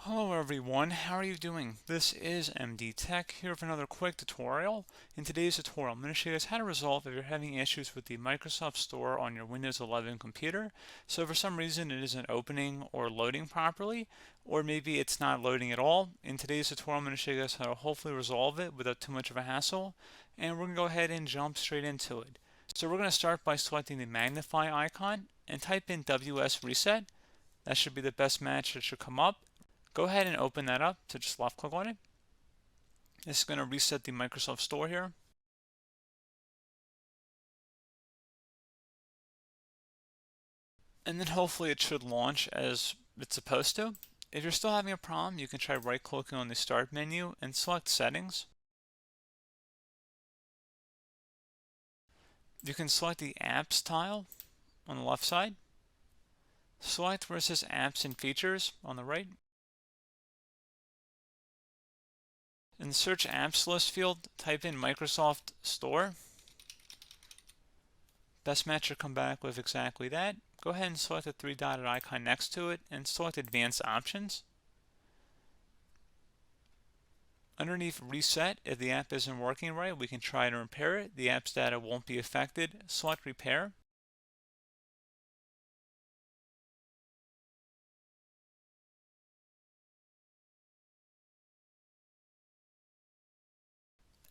Hello everyone, how are you doing? This is MD Tech here with another quick tutorial. In today's tutorial, I'm going to show you guys how to resolve if you're having issues with the Microsoft Store on your Windows 11 computer. So for some reason it isn't opening or loading properly, or maybe it's not loading at all. In today's tutorial, I'm going to show you guys how to hopefully resolve it without too much of a hassle, and we're going to go ahead and jump straight into it. So we're going to start by selecting the magnify icon and type in WS Reset. That should be the best match that should come up. Go ahead and open that up to just left click on it. This is going to reset the Microsoft Store here. And then hopefully it should launch as it's supposed to. If you're still having a problem, you can try right clicking on the start menu and select settings. You can select the apps tile on the left side. Select where it says apps and features on the right. In the search apps list field, type in Microsoft Store. Best match will come back with exactly that. Go ahead and select the three-dotted icon next to it and select Advanced Options. Underneath Reset, if the app isn't working right, we can try to repair it. The app's data won't be affected. Select Repair.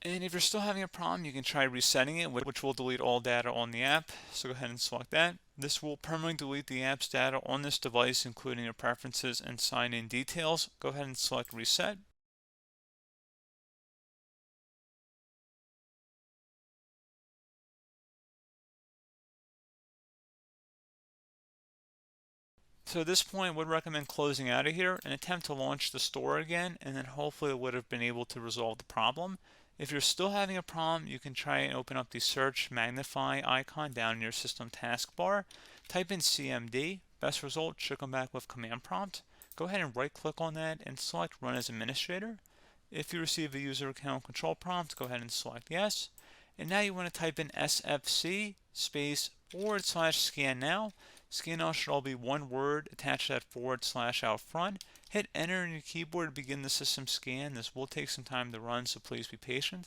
And if you're still having a problem, you can try resetting it, which will delete all data on the app. So go ahead and select that. This will permanently delete the app's data on this device, including your preferences and sign-in details. Go ahead and select Reset. So at this point, I would recommend closing out of here and attempt to launch the store again, and then hopefully it would have been able to resolve the problem. If you're still having a problem, you can try and open up the search magnify icon down in your system taskbar. Type in CMD. Best result should come back with command prompt. Go ahead and right click on that and select run as administrator. If you receive a user account control prompt, go ahead and select yes. And now you want to type in SFC space / scan now. Scan now should all be one word attached to that / out front. Hit enter on your keyboard to begin the system scan. This will take some time to run, so please be patient.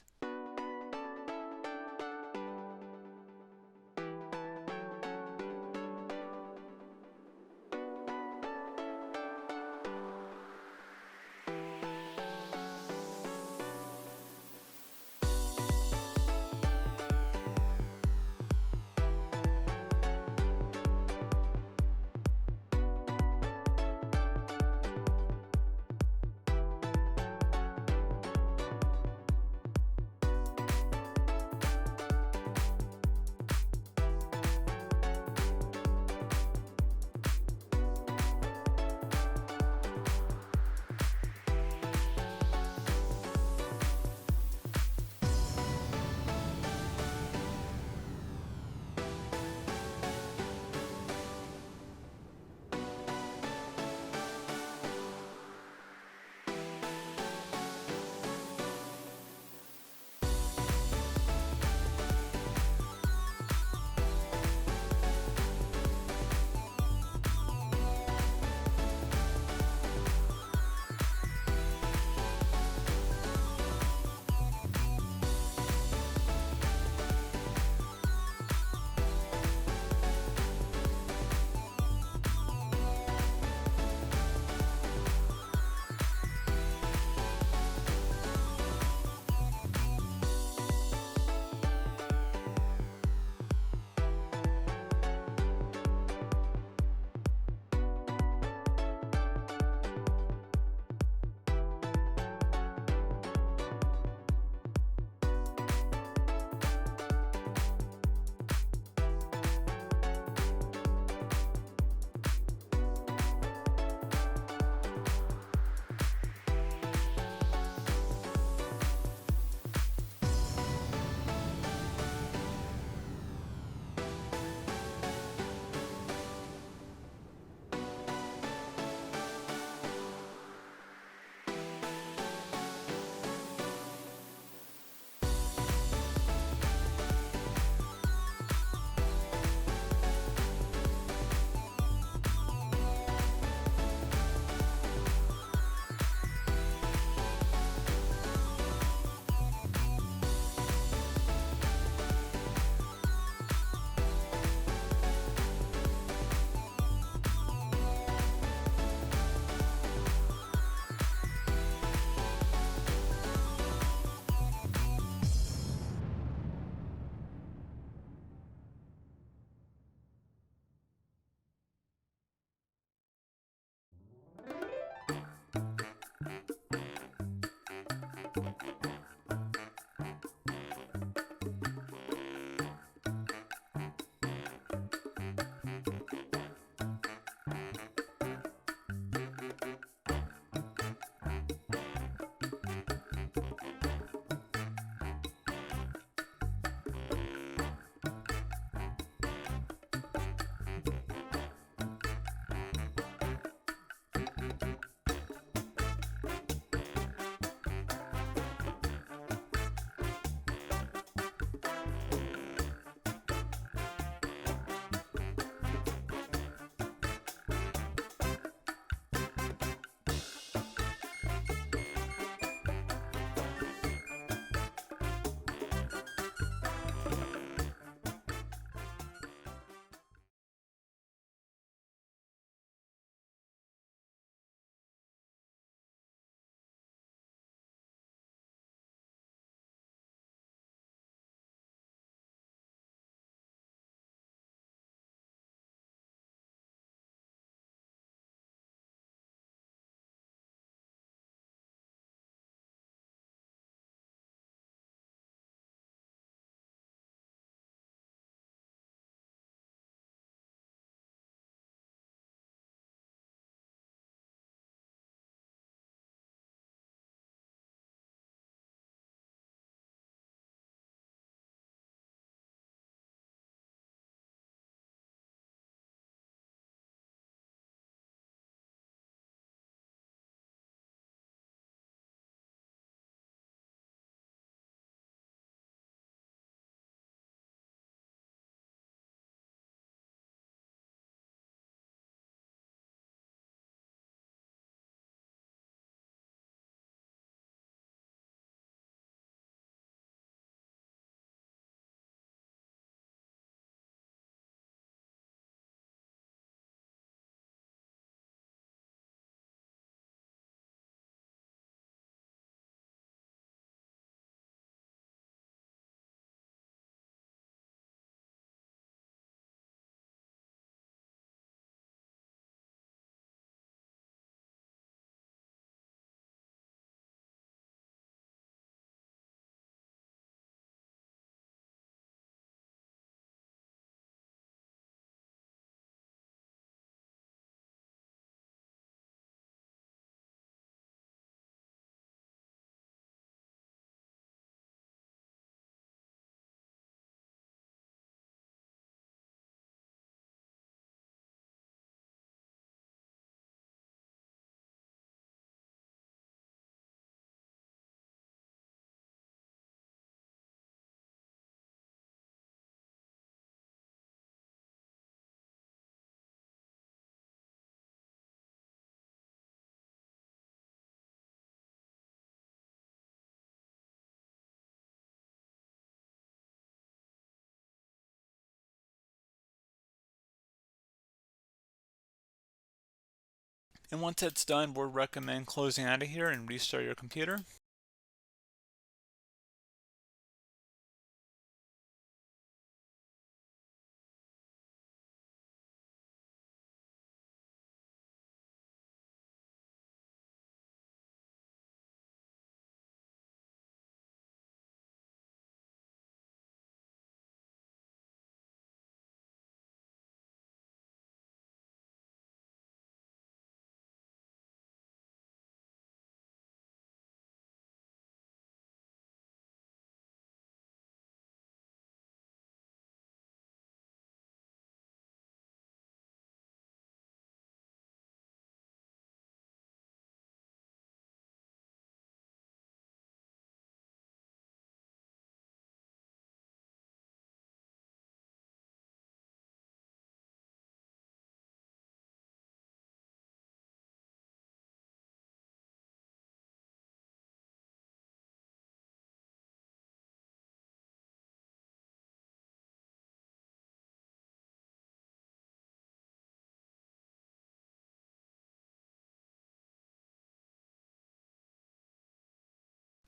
And once that's done, we'll recommend closing out of here and restart your computer.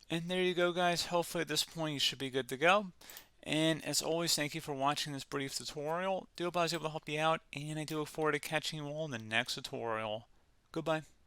And there you go, guys. Hopefully at this point you should be good to go. And as always, thank you for watching this brief tutorial. Do hope I was able to help you out, and I do look forward to catching you all in the next tutorial. Goodbye.